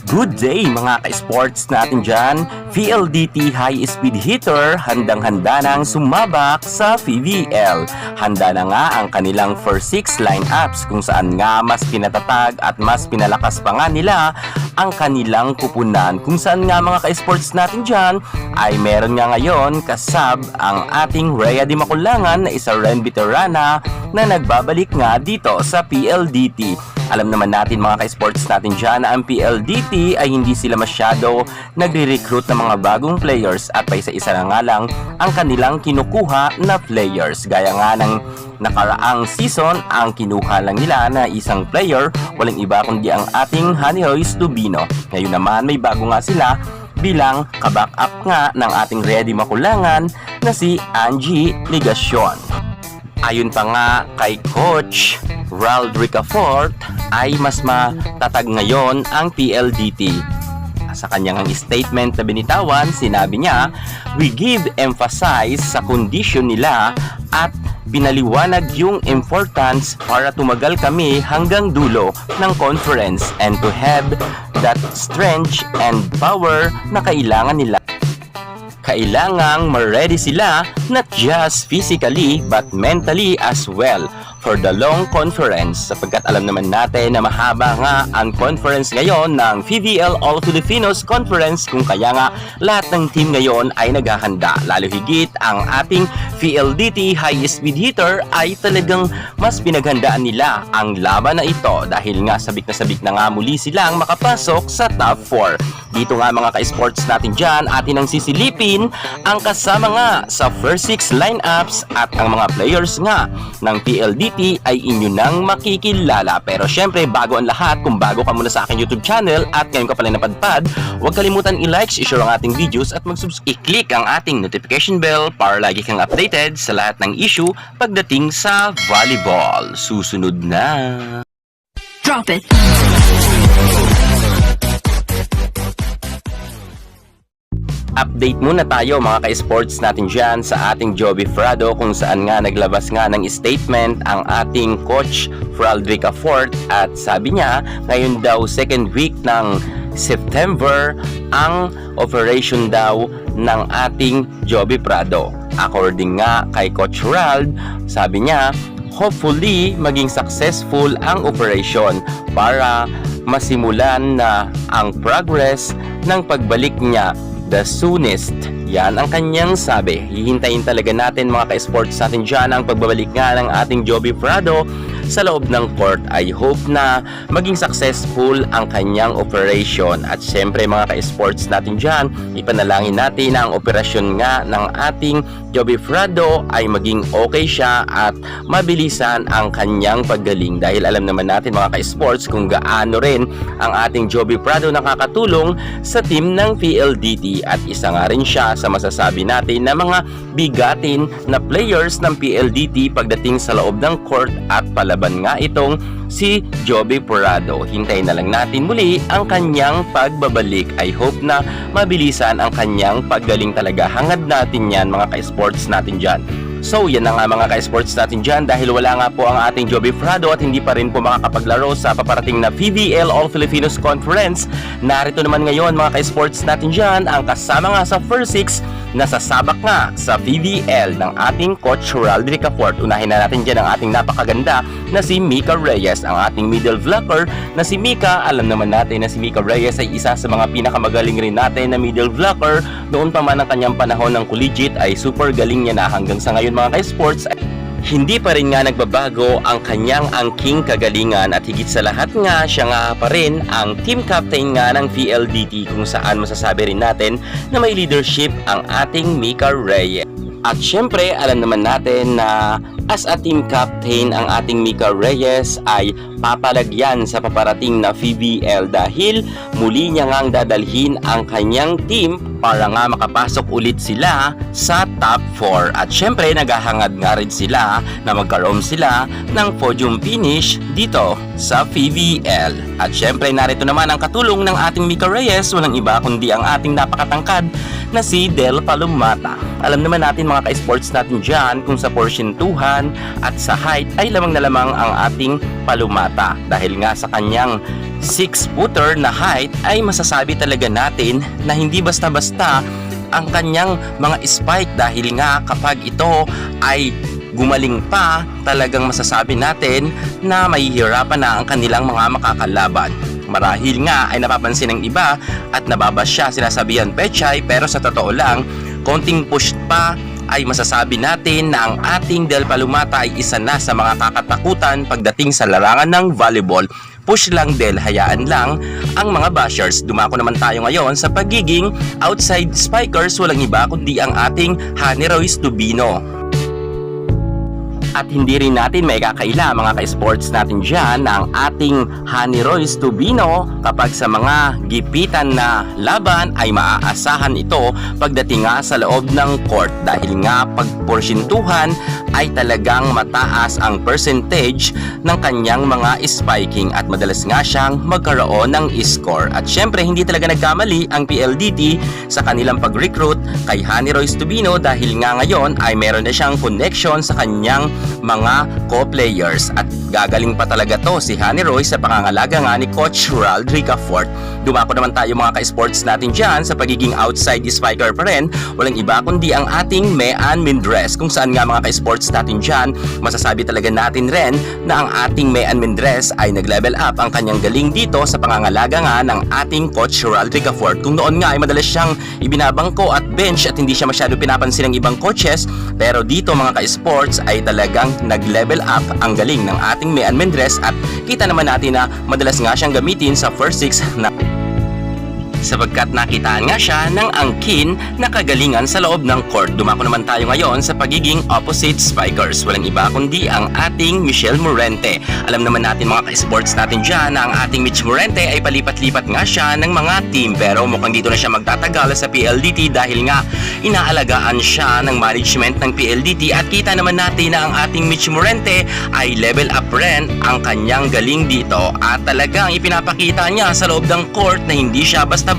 Good day mga ka-sports natin dyan. PLDT High Speed Hitter handang-handa nang sumabak sa PVL. Handa na nga ang kanilang first 6 lineups kung saan nga mas pinatatag at mas pinalakas pa nga nila ang kanilang kupunan. Kung saan nga mga ka-sports natin dyan ay meron nga ngayon kasab ang ating Rhea Di Maculangan na isa ren veterana na nagbabalik nga dito sa PLDT. Alam naman natin mga ka-sports natin dyan na ang PLDT ay hindi sila masyado nagre-recruit ng mga bagong players at pa isa-isa na nga lang ang kanilang kinukuha na players. Gaya nga ng nakaraang season, ang kinuha lang nila na isang player, walang iba kundi ang ating Honey Royce Lubino. Ngayon naman may bago nga sila bilang kaback-up nga ng ating Rhea Di Maculangan na si Angie Ligacion. Ayon pa nga kay Coach Rald Ricafort ay mas matatag ngayon ang PLDT. Sa kanyang statement na binitawan, sinabi niya, "We give emphasis sa kondisyon nila at pinaliwanag yung importance para tumagal kami hanggang dulo ng conference and to have that strength and power na kailangan nila. Kailangang ma-ready sila not just physically but mentally as well for the long conference," sapagkat alam naman natin na mahaba nga ang conference ngayon ng PVL All Filipinos Conference, kung kaya nga lahat ng team ngayon ay naghahanda. Lalo higit ang ating PLDT High Speed Hitter ay talagang mas pinaghandaan nila ang laban na ito dahil nga sabik na nga muli silang makapasok sa top 4. Dito nga mga ka-sports natin dyan, atin ang sisilipin ang kasama nga sa first 6 lineups at ang mga players nga ng PLDT ay inyo nang makikilala. Pero syempre, bago ang lahat, kung bago ka muna sa aking YouTube channel at ngayon ka pala napadpad, huwag kalimutan i-like, i-share ang ating videos at i-click ang ating notification bell para lagi kang updated sa lahat ng issue pagdating sa volleyball. Susunod na! Drop it! Update muna tayo mga ka-sports natin dyan sa ating Joby Frado, kung saan nga naglabas nga ng statement ang ating coach Rald Ricafort at sabi niya ngayon daw second week ng September ang operation daw ng ating Joby Frado. According nga kay Coach Rald, sabi niya hopefully maging successful ang operation para masimulan na ang progress ng pagbalik niya the soonest. Yan ang kanyang sabi. Hihintayin talaga natin mga ka-sports natin dyan ang pagbabalik nga ng ating Joby Frado sa loob ng court. I hope na maging successful ang kanyang operation. At syempre mga ka-sports natin dyan, ipanalangin natin na ang operasyon nga ng ating Joby Frado ay maging okay siya at mabilisan ang kanyang paggaling. Dahil alam naman natin mga ka-sports kung gaano rin ang ating Joby Frado nakakatulong sa team ng PLDT. At isa nga rin siya sa masasabi natin na mga bigatin na players ng PLDT pagdating sa loob ng court at palaban nga itong si Joby Frado. Hintayin na lang natin muli ang kanyang pagbabalik. I hope na mabilisan ang kanyang paggaling talaga. Hangad natin yan mga ka-sports natin dyan. So yan na nga mga ka-sports natin dyan, dahil wala nga po ang ating Joby Frado at hindi pa rin po makakapaglaro sa paparating na PVL All Filipinos Conference. Narito naman ngayon mga ka-sports natin dyan ang kasama nga sa first 6 na sasabak nga sa PVL ng ating coach Rald Ricafort. Unahin na natin dyan ang ating napakaganda na si Mika Reyes, ang ating middle blocker na si Mika. Alam naman natin na si Mika Reyes ay isa sa mga pinakamagaling rin natin na middle blocker. Noon pa man ang kanyang panahon ng collegiate ay super galing niya na. Hanggang sa ngayon mga ka-sports, hindi pa rin nga nagbabago ang kanyang angking kagalingan at higit sa lahat nga siya nga pa rin ang team captain nga ng PLDT, kung saan masasabi rin natin na may leadership ang ating Mika Reyes. At syempre alam naman natin na as a team captain ang ating Mika Reyes ay papalagyan sa paparating na PVL dahil muli niya ngang dadalhin ang kanyang team para nga makapasok ulit sila sa top 4. At syempre naghahangad nga rin sila na magkaroon sila ng podium finish dito sa PVL. At syempre narito naman ang katulong ng ating Mika Reyes, walang iba kundi ang ating napakatangkad na si Del Palomata. Alam naman natin mga ka-sports natin dyan kung sa porsyentuhan at sa height ay lamang na lamang ang ating Palomata dahil nga sa kanyang 6-footer na height ay masasabi talaga natin na hindi basta-basta ang kanyang mga spike dahil nga kapag ito ay gumaling pa, talagang masasabi natin na mahihirapan na ang kanilang mga makakalaban. Marahil nga ay napapansin ng iba at nababasya, sinasabihan pechay, pero sa totoo lang, konting push pa ay masasabi natin na ang ating Del Palumata ay isa na sa mga kakatakutan pagdating sa larangan ng volleyball. Push lang Del, hayaan lang ang mga bashers. Dumako naman tayo ngayon sa pagiging outside spikers, walang iba kundi ang ating Honey Royce Tubino. At hindi rin natin may kakaila mga ka-sports natin dyan na ang ating Honey Royce Tubino kapag sa mga gipitan na laban ay maaasahan ito pagdating nga sa loob ng court dahil nga pagporsyentuhan ay talagang mataas ang percentage ng kanyang mga spiking at madalas nga siyang magkaroon ng score. At syempre hindi talaga nagkamali ang PLDT sa kanilang pag-recruit kay Honey Royce Tubino dahil nga ngayon ay meron na siyang connection sa kanyang mga co-players at gagaling pa talaga to si Honey Royce sa pangangalaga nga ni Coach Ral Ricafort. Dumako naman tayo mga ka-sports natin dyan sa pagiging outside spiker pa rin, walang iba kundi ang ating Mean Mindres, kung saan nga mga ka-sports natin dyan masasabi talaga natin rin na ang ating Mean Mindres ay nag-level up ang kanyang galing dito sa pangangalaga nga ng ating Coach Ral Ricafort. Kung noon nga ay madalas siyang ibinabangko at bench at hindi siya masyado pinapansin ng ibang coaches, pero dito mga ka-sports ay talagang nag-level up ang galing ng ating Mean Mindres at kita naman natin na madalas nga siyang gamitin sa first six na sapagkat nakitaan nga siya ng angkin na kagalingan sa loob ng court. Dumako naman tayo ngayon sa pagiging opposite spikers. Walang iba kundi ang ating Michelle Morente. Alam naman natin mga ka-sports natin dyan na ang ating Mitch Morente ay palipat-lipat nga siya ng mga team, pero mukhang dito na siya magtatagal sa PLDT dahil nga inaalagaan siya ng management ng PLDT at kita naman natin na ang ating Mitch Morente ay level up rin ang kanyang galing dito at talagang ipinapakita niya sa loob ng court na hindi siya basta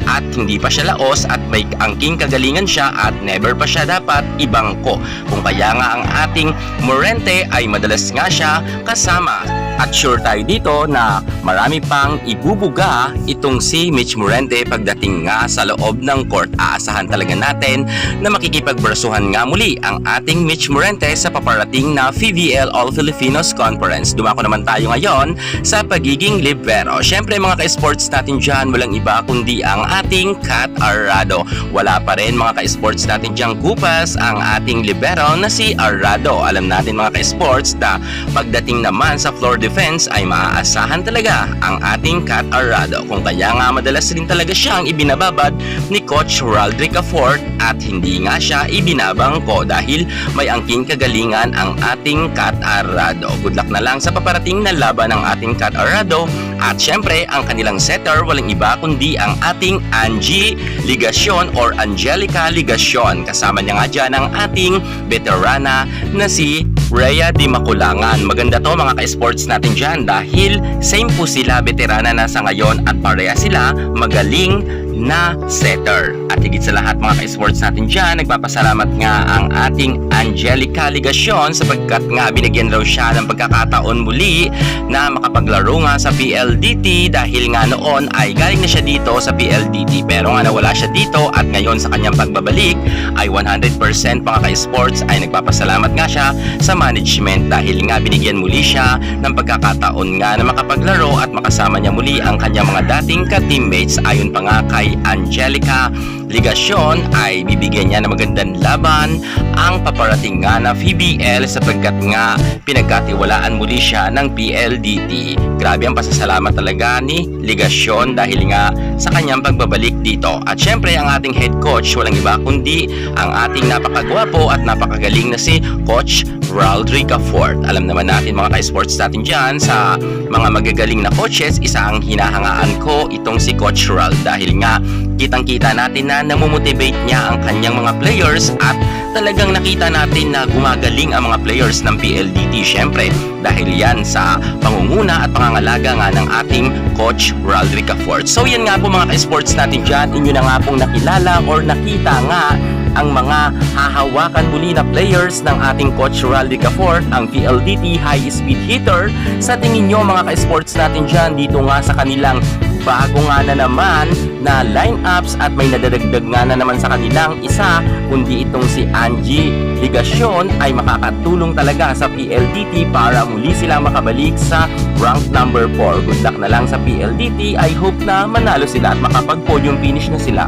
at hindi pa siya laos at may angking kagalingan siya at never pa siya dapat ibangko. Kung kaya nga ang ating Morente ay madalas nga siya kasama. At sure tayo dito na marami pang ibubuga itong si Mitch Morente pagdating nga sa loob ng court. Aasahan talaga natin na makikipagbrasuhan nga muli ang ating Mitch Morente sa paparating na PVL All Filipinos Conference. Dumako naman tayo ngayon sa pagiging libero. Syempre mga ka-sports natin dyan, walang iba kundi ang ating Kat Arrado. Wala pa rin mga ka-sports natin dyan gupas ang ating libero na si Arrado. Alam natin mga ka-sports na pagdating naman sa floor defense ay maaasahan talaga ang ating Kat Arrado. Kung kaya nga madalas rin talaga siyang ibinababad ni Coach Ral Ricafort at hindi nga siya ibinabangko dahil may angking kagalingan ang ating Kat Arrado. Good luck na lang sa paparating na laban ng ating Kat Arrado at syempre ang kanilang setter walang iba kundi ang ating Angie Ligacion or Angelica Ligacion. Kasama niya nga dyan ang ating veterana na si Rhea Di Maculangan. Maganda to mga ka-sports natin dyan dahil same po sila, veterana na sa ngayon at pareha sila magaling na setter. At higit sa lahat mga ka-sports natin dyan, nagpapasalamat nga ang ating Angelica Ligacion sapagkat nga binigyan raw siya ng pagkakataon muli na makapaglaro nga sa PLDT dahil nga noon ay galing na siya dito sa PLDT pero nga nawala siya dito at ngayon sa kanyang pagbabalik ay 100% mga ka-sports ay nagpapasalamat nga siya sa management dahil nga binigyan muli siya ng pagkakataon nga na makapaglaro at makasama niya muli ang kanyang mga dating ka-teammates. Ayon pa nga kay Angelica Ligacion ay bibigyan niya ng magandang laban ang paparating nga na PBL sapagkat nga pinagkatiwalaan muli siya ng PLDT. Grabe ang pasasalamat talaga ni Ligacion dahil nga sa kanyang pagbabalik dito. At syempre ang ating head coach walang iba kundi ang ating napakagwapo at napakagaling na si Coach Ral Ricafort. Alam naman natin mga ka-sports natin dyan sa mga magagaling na coaches, isa ang hinahangaan ko itong si Coach Ral dahil nga kitang-kita natin na namomotivate niya ang kanyang mga players at talagang nakita natin na gumagaling ang mga players ng PLDT syempre dahil yan sa pangunguna at pangangalaga nga ng ating Coach Ral Ricafort. So yan nga po mga ka-sports natin dyan, inyo na nga pong nakilala or nakita nga ang mga hahawakan muli na players ng ating coach Raldi Cafort, ang PLDT High Speed Hitter. Sa tingin nyo mga ka-sports natin dyan, dito nga sa kanilang bago nga na naman na lineups at may nadadagdag nga na naman sa kanilang isa, kundi itong si Angie Ligacion ay makakatulong talaga sa PLDT para muli silang makabalik sa rank number 4. Good luck na lang sa PLDT. I hope na manalo sila at makapag-podium finish na sila.